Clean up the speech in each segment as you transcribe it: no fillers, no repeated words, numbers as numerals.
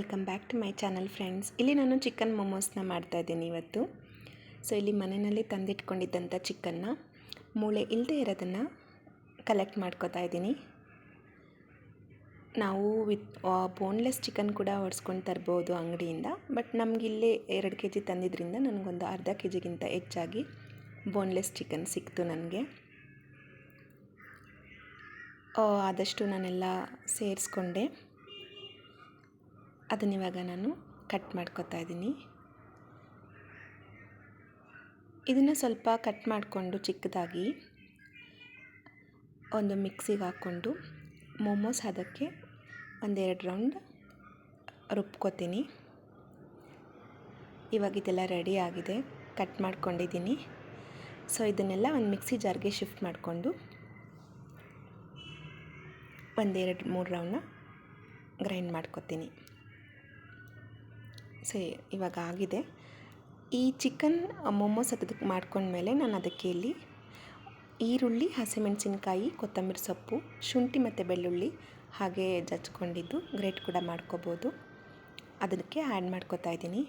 Welcome back to my channel friends. ಇಲ್ಲಿ ನಾನು chicken ಮೊಮೋಸ್ನ ಮಾಡ್ತಾಯಿದ್ದೀನಿ ಇವತ್ತು. ಸೊ ಇಲ್ಲಿ ಮನೆಯಲ್ಲಿ ತಂದಿಟ್ಕೊಂಡಿದ್ದಂಥ ಚಿಕನ್ನ ಮೂಳೆ ಇಲ್ಲದೆ ಇರೋದನ್ನು ಕಲೆಕ್ಟ್ ಮಾಡ್ಕೋತಾ ಇದ್ದೀನಿ. ನಾವು ಬೋನ್ಲೆಸ್ ಚಿಕನ್ ಕೂಡ ಹೊಡ್ಸ್ಕೊಂಡು ತರ್ಬೋದು ಅಂಗಡಿಯಿಂದ, ಬಟ್ ನಮಗಿಲ್ಲೇ 2 kg ತಂದಿದ್ದರಿಂದ ನನಗೊಂದು ಅರ್ಧ kgಗಿಂತ ಹೆಚ್ಚಾಗಿ ಬೋನ್ಲೆಸ್ ಚಿಕನ್ ಸಿಕ್ತು ನನಗೆ. ಆದಷ್ಟು ನಾನೆಲ್ಲ ಸೇರಿಸ್ಕೊಂಡೆ. ಅದನ್ನಿವಾಗ ನಾನು ಕಟ್ ಮಾಡ್ಕೊತಾ ಇದ್ದೀನಿ. ಇದನ್ನು ಸ್ವಲ್ಪ ಕಟ್ ಮಾಡಿಕೊಂಡು ಚಿಕ್ಕದಾಗಿ ಒಂದು ಮಿಕ್ಸಿಗೆ ಹಾಕ್ಕೊಂಡು ಮೊಮೋಸ್ ಅದಕ್ಕೆ 1-2 ರೌಂಡ್ ರುಬ್ಕೋತೀನಿ. ಇವಾಗ ಇದೆಲ್ಲ ರೆಡಿ ಆಗಿದೆ, ಕಟ್ ಮಾಡ್ಕೊಂಡಿದ್ದೀನಿ. ಸೊ ಇದನ್ನೆಲ್ಲ ಒಂದು ಮಿಕ್ಸಿ ಜಾರ್ಗೆ ಶಿಫ್ಟ್ ಮಾಡಿಕೊಂಡು 1-2-3 ರೌಂಡ್ನ ಗ್ರೈಂಡ್ ಮಾಡ್ಕೊತೀನಿ. ಸೊ ಇವಾಗ ಆಗಿದೆ. ಈ ಚಿಕನ್ ಮೊಮೋಸ್ ಅದಕ್ಕೆ ಮಾಡ್ಕೊಂಡ್ಮೇಲೆ ನಾನು ಅದಕ್ಕೆ ಇಲ್ಲಿ ಈರುಳ್ಳಿ, ಹಸಿಮೆಣಸಿನ್ಕಾಯಿ, ಕೊತ್ತಂಬರಿ ಸೊಪ್ಪು, ಶುಂಠಿ ಮತ್ತು ಬೆಳ್ಳುಳ್ಳಿ ಹಾಗೆ ಜಜ್ಕೊಂಡಿದ್ದು ಗ್ರೇಟ್ ಕೂಡ ಮಾಡ್ಕೋಬೋದು, ಅದಕ್ಕೆ ಆ್ಯಡ್ ಮಾಡ್ಕೋತಾ ಇದ್ದೀನಿ.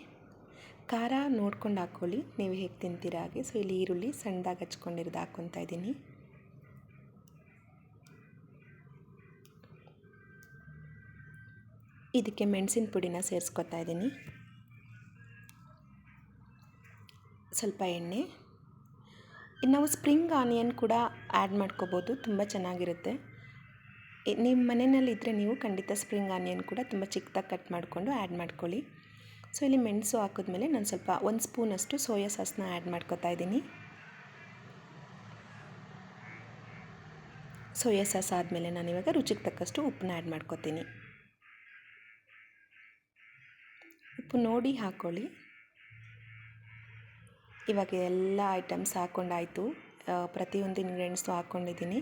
ಖಾರ ನೋಡ್ಕೊಂಡು ಹಾಕ್ಕೊಳ್ಳಿ, ನೀವು ಹೇಗೆ ತಿಂತೀರ ಹಾಗೆ. ಸೊ ಇಲ್ಲಿ ಈರುಳ್ಳಿ ಸಣ್ಣದಾಗಿ ಹಚ್ಕೊಂಡಿರೋದು ಹಾಕ್ಕೊತಾ ಇದ್ದೀನಿ. ಇದಕ್ಕೆ ಮೆಣಸಿನ ಪುಡಿನ ಸೇರಿಸ್ಕೊತಾ ಇದ್ದೀನಿ. ಸ್ವಲ್ಪ ಎಣ್ಣೆ. ನಾವು ಸ್ಪ್ರಿಂಗ್ ಆನಿಯನ್ ಕೂಡ ಆ್ಯಡ್ ಮಾಡ್ಕೋಬೋದು, ತುಂಬ ಚೆನ್ನಾಗಿರುತ್ತೆ. ನಿಮ್ಮ ಮನೆಯಲ್ಲಿದ್ದರೆ ನೀವು ಖಂಡಿತ ಸ್ಪ್ರಿಂಗ್ ಆನಿಯನ್ ಕೂಡ ತುಂಬ ಚಿಕ್ಕದಾಗಿ ಕಟ್ ಮಾಡಿಕೊಂಡು ಆ್ಯಡ್ ಮಾಡ್ಕೊಳ್ಳಿ. ಸೊ ಇಲ್ಲಿ ಮೆಣಸು ಹಾಕಿದ್ಮೇಲೆ ನಾನು ಸ್ವಲ್ಪ 1 ಸ್ಪೂನಷ್ಟು ಸೋಯಾ ಸಾಸ್ನ ಆ್ಯಡ್ ಮಾಡ್ಕೋತಾ ಇದ್ದೀನಿ. ಸೋಯಾ ಸಾಸ್ ಆದಮೇಲೆ ನಾನಿವಾಗ ರುಚಿಗೆ ತಕ್ಕಷ್ಟು ಉಪ್ಪನ್ನ ಆ್ಯಡ್ ಮಾಡ್ಕೋತೀನಿ. ಉಪ್ಪು ನೋಡಿ ಹಾಕ್ಕೊಳ್ಳಿ. ಇವಾಗ ಎಲ್ಲ ಐಟಮ್ಸ್ ಹಾಕ್ಕೊಂಡಾಯಿತು, ಪ್ರತಿಯೊಂದು ಇಂಗ್ರೀಡಿಯೆಂಟ್ಸು ಹಾಕ್ಕೊಂಡಿದ್ದೀನಿ.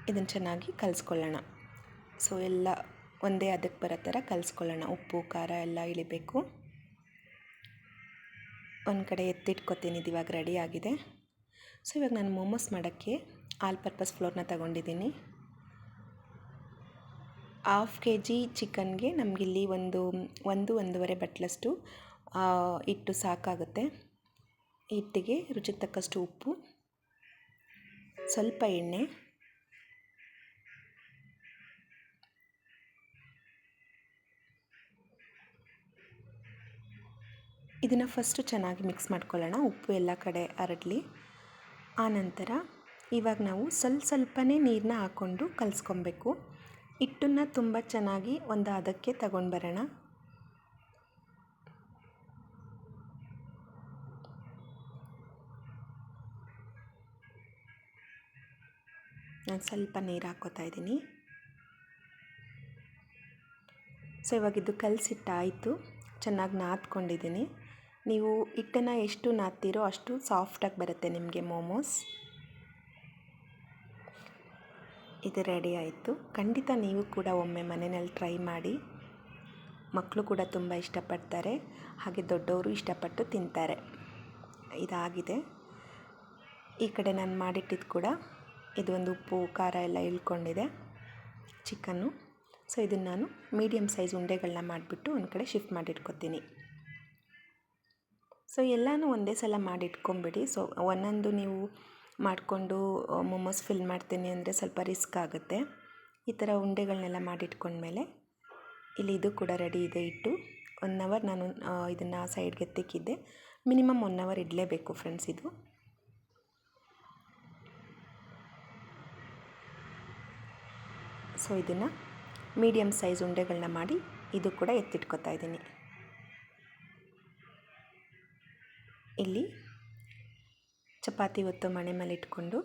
ಇದನ್ನು ಚೆನ್ನಾಗಿ ಕಲಿಸ್ಕೊಳ್ಳೋಣ. ಸೊ ಎಲ್ಲ ಒಂದೇ ಅದಕ್ಕೆ ಬರೋ ಥರ ಕಲಿಸ್ಕೊಳ್ಳೋಣ. ಉಪ್ಪು ಖಾರ ಎಲ್ಲ ಇಳಿಬೇಕು. ಒಂದು ಕಡೆ ಎತ್ತಿಟ್ಕೊತೀನಿ. ಇದು ಇವಾಗ ರೆಡಿ ಆಗಿದೆ. ಸೊ ಇವಾಗ ನಾನು ಮೊಮೋಸ್ ಮಾಡೋಕ್ಕೆ ಆಲ್ ಪರ್ಪಸ್ ಫ್ಲೋರ್ನ ತಗೊಂಡಿದ್ದೀನಿ. 1/2 kg ಚಿಕನ್ಗೆ ನಮಗಿಲ್ಲಿ 1-1.5 ಬಟ್ಲಷ್ಟು ಹಿಟ್ಟು ಸಾಕಾಗುತ್ತೆ. ಹಿಟ್ಟಿಗೆ ರುಚಿಗೆ ತಕ್ಕಷ್ಟು ಉಪ್ಪು, ಸ್ವಲ್ಪ ಎಣ್ಣೆ, ಇದನ್ನು ಫಸ್ಟು ಚೆನ್ನಾಗಿ ಮಿಕ್ಸ್ ಮಾಡ್ಕೊಳ್ಳೋಣ, ಉಪ್ಪು ಎಲ್ಲ ಕಡೆ ಹರಡಲಿ. ಆನಂತರ ಇವಾಗ ನಾವು ಸ್ವಲ್ಪನೇ ನೀರನ್ನ ಹಾಕ್ಕೊಂಡು ಕಲಿಸ್ಕೊಬೇಕು. ಹಿಟ್ಟನ್ನು ತುಂಬ ಚೆನ್ನಾಗಿ ಒಂದು ಹದಕ್ಕೆ ತಗೊಂಡು ಬರೋಣ. ನಾನು ಸ್ವಲ್ಪ ನೀರು ಹಾಕ್ಕೋತಾ ಇದ್ದೀನಿ. ಸೊ ಇವಾಗ ಇದು ಕಲಸಿಟ್ಟಾಯಿತು, ಚೆನ್ನಾಗಿ ನಾದ್ಕೊಂಡಿದ್ದೀನಿ. ನೀವು ಹಿಟ್ಟನ್ನು ಎಷ್ಟು ನಾದ್ತೀರೋ ಅಷ್ಟು ಸಾಫ್ಟಾಗಿ ಬರುತ್ತೆ ನಿಮಗೆ ಮೋಮೋಸ್. ಇದು ರೆಡಿ ಆಯಿತು. ಖಂಡಿತ ನೀವು ಕೂಡ ಒಮ್ಮೆ ಮನೆಯಲ್ಲಿ ಟ್ರೈ ಮಾಡಿ. ಮಕ್ಕಳು ಕೂಡ ತುಂಬ ಇಷ್ಟಪಡ್ತಾರೆ, ಹಾಗೆ ದೊಡ್ಡವರು ಇಷ್ಟಪಟ್ಟು ತಿಂತಾರೆ. ಇದಾಗಿದೆ. ಈ ಕಡೆ ನಾನು ಮಾಡಿಟ್ಟಿದ್ದು ಕೂಡ ಇದು ಒಂದು ಉಪ್ಪು ಖಾರ ಎಲ್ಲ ಇಳ್ಕೊಂಡಿದೆ ಚಿಕನ್ನು. ಸೊ ಇದನ್ನು ನಾನು ಮೀಡಿಯಮ್ ಸೈಜ್ ಉಂಡೆಗಳನ್ನ ಮಾಡಿಬಿಟ್ಟು ಒಂದು ಕಡೆ ಶಿಫ್ಟ್ ಮಾಡಿಟ್ಕೊತೀನಿ. ಸೊ ಎಲ್ಲನೂ ಒಂದೇ ಸಲ ಮಾಡಿಟ್ಕೊಂಬಿಡಿ. ಸೊ ಒಂದೊಂದು ನೀವು ಮಾಡಿಕೊಂಡು ಮೊಮೋಸ್ ಫಿಲ್ ಮಾಡ್ತೀನಿ ಅಂದರೆ ಸ್ವಲ್ಪ ರಿಸ್ಕ್ ಆಗುತ್ತೆ. ಈ ಥರ ಉಂಡೆಗಳನ್ನೆಲ್ಲ ಮಾಡಿಟ್ಕೊಂಡ್ಮೇಲೆ ಇಲ್ಲಿ ಇದು ಕೂಡ ರೆಡಿ ಇದೆ. ಇಟ್ಟು 1 ಅವರ್ ನಾನು ಇದನ್ನು ಸೈಡ್ಗೆ ಎತ್ತಿಕ್ಕಿದ್ದೆ. ಮಿನಿಮಮ್ 1 ಅವರ್ ಇಡಲೇಬೇಕು ಫ್ರೆಂಡ್ಸ್ ಇದು. ಸೊ ಇದನ್ನು ಮೀಡಿಯಮ್ ಸೈಜ್ ಉಂಡೆಗಳನ್ನ ಮಾಡಿ ಇದು ಕೂಡ ಎತ್ತಿಟ್ಕೊತಾ ಇದ್ದೀನಿ. ಇಲ್ಲಿ ಚಪಾತಿ ಒತ್ತು ಮಣೆ ಮೇಲೆ ಇಟ್ಕೊಂಡು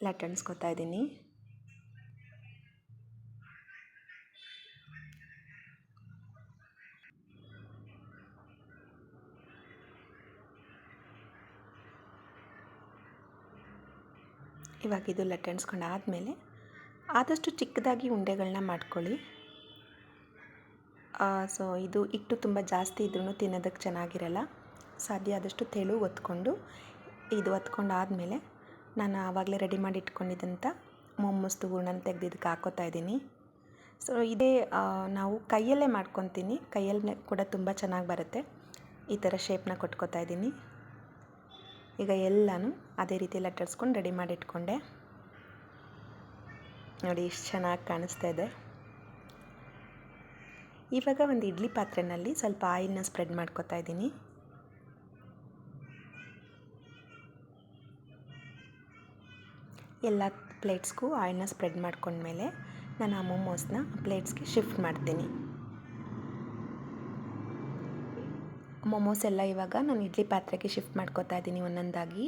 ಲಟ್ಟಣಿಸ್ಕೊತಾ ಇದ್ದೀನಿ. ಇವಾಗ ಇದು ಲಟ್ಟಣಿಸ್ಕೊಂಡು ಆದಮೇಲೆ ಆದಷ್ಟು ಚಿಕ್ಕದಾಗಿ ಉಂಡೆಗಳನ್ನ ಮಾಡ್ಕೊಳ್ಳಿ. ಸೊ ಇದು ಹಿಟ್ಟು ತುಂಬ ಜಾಸ್ತಿ ಇದ್ರೂ ತಿನ್ನೋದಕ್ಕೆ ಚೆನ್ನಾಗಿರಲ್ಲ. ಸಾಧ್ಯ ಆದಷ್ಟು ತೆಳು ಒತ್ಕೊಂಡು, ಇದು ಒತ್ಕೊಂಡು ಆದಮೇಲೆ ನಾನು ಆವಾಗಲೇ ರೆಡಿ ಮಾಡಿ ಇಟ್ಕೊಂಡಿದ್ದಂಥ ಮೊಮೋಸ್ದು ಹೂರ್ಣನ ತೆಗೆದು ಇದಕ್ಕೆ ಹಾಕ್ಕೋತಾ ಇದ್ದೀನಿ. ಸೊ ಇದೇ ನಾವು ಕೈಯಲ್ಲೇ ಮಾಡ್ಕೊತೀನಿ, ಕೈಯಲ್ಲೇ ಕೂಡ ತುಂಬ ಚೆನ್ನಾಗಿ ಬರುತ್ತೆ. ಈ ಥರ ಶೇಪ್ನ ಕೊಟ್ಕೋತಾ ಇದ್ದೀನಿ. ಈಗ ಎಲ್ಲನೂ ಅದೇ ರೀತಿ ಲಟ್ಟರ್ಸ್ಕೊಂಡು ರೆಡಿ ಮಾಡಿ ಇಟ್ಕೊಂಡೆ. ನೋಡಿ ಎಷ್ಟು ಚೆನ್ನಾಗಿ ಕಾಣಿಸ್ತಾ ಇದೆ. ಇವಾಗ ಒಂದು ಇಡ್ಲಿ ಪಾತ್ರೆಯಲ್ಲಿ ಸ್ವಲ್ಪ ಆಯಿಲ್ನ ಸ್ಪ್ರೆಡ್ ಮಾಡ್ಕೊತಾ ಇದ್ದೀನಿ. ಎಲ್ಲ ಪ್ಲೇಟ್ಸ್ಗೂ ಆಯಿಲ್ನ ಸ್ಪ್ರೆಡ್ ಮಾಡ್ಕೊಂಡ್ಮೇಲೆ ನಾನು ಆ ಮೊಮೋಸ್ನ ಪ್ಲೇಟ್ಸ್ಗೆ ಶಿಫ್ಟ್ ಮಾಡ್ತೀನಿ. ಮೊಮೋಸ್ ಎಲ್ಲ ಇವಾಗ ನಾನು ಇಡ್ಲಿ ಪಾತ್ರೆಗೆ ಶಿಫ್ಟ್ ಮಾಡ್ಕೊತಾ ಇದ್ದೀನಿ ಒಂದೊಂದಾಗಿ.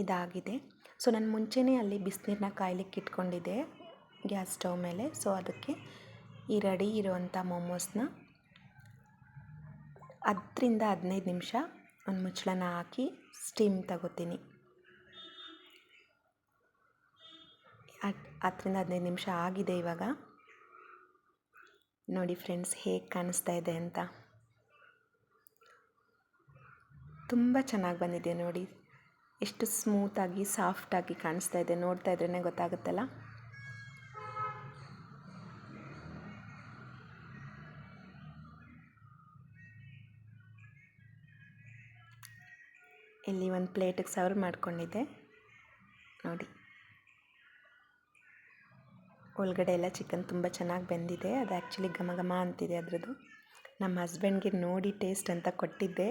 ಇದಾಗಿದೆ. ಸೊ ನಾನು ಮುಂಚೆನೇ ಅಲ್ಲಿ ಬಿಸಿನೀರನ್ನ ಕಾಯ್ಲಿಕ್ಕೆ ಇಟ್ಕೊಂಡಿದ್ದೆ ಗ್ಯಾಸ್ ಸ್ಟವ್ ಮೇಲೆ. ಸೊ ಅದಕ್ಕೆ ಈ ರೆಡಿ ಇರುವಂಥ ಮೊಮೋಸ್ನ 10ರಿಂದ 15 ನಿಮಿಷ ಒಂದು ಮುಚ್ಚಳನ ಹಾಕಿ ಸ್ಟೀಮ್ ತಗೋತೀನಿ. 10ರಿಂದ 15 ನಿಮಿಷ ಆಗಿದೆ. ಇವಾಗ ನೋಡಿ ಫ್ರೆಂಡ್ಸ್ ಹೇಗೆ ಕಾಣಿಸ್ತಾ ಇದೆ ಅಂತ. ತುಂಬ ಚೆನ್ನಾಗಿ ಬಂದಿದೆ ನೋಡಿ, ಎಷ್ಟು ಸ್ಮೂತಾಗಿ ಸಾಫ್ಟಾಗಿ ಕಾಣಿಸ್ತಾ ಇದೆ. ನೋಡ್ತಾ ಇದ್ರೇ ಗೊತ್ತಾಗುತ್ತಲ್ಲ. ಇಲ್ಲಿ ಒಂದು ಪ್ಲೇಟಿಗೆ ಸರ್ವ್ ಮಾಡ್ಕೊಂಡಿದ್ದೆ ನೋಡಿ. ಒಳಗಡೆ ಎಲ್ಲ ಚಿಕನ್ ತುಂಬ ಚೆನ್ನಾಗಿ ಬೆಂದಿದೆ. ಅದು ಆ್ಯಕ್ಚುಲಿ ಘಮ ಘಮ ಅಂತಿದೆ ಅದರದ್ದು. ನಮ್ಮ ಹಸ್ಬೆಂಡ್ಗೆ ನೋಡಿ ಟೇಸ್ಟ್ ಅಂತ ಕೊಟ್ಟಿದ್ದೆ.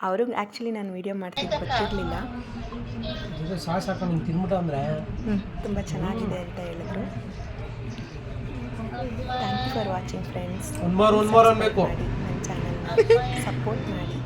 ಅವ್ರಿಗೆ ಆ್ಯಕ್ಚುಲಿ ನಾನು ವೀಡಿಯೋ ಮಾಡ್ತಿದ್ದು ಗೊತ್ತಿರಲಿಲ್ಲ. ತುಂಬ ಚೆನ್ನಾಗಿದೆ ಅಂತ ಹೇಳಿದ್ರು. Thank you for watching friends. ನನ್ನ ಚಾನಲ್ನ ಸಪೋರ್ಟ್ ಮಾಡಿ.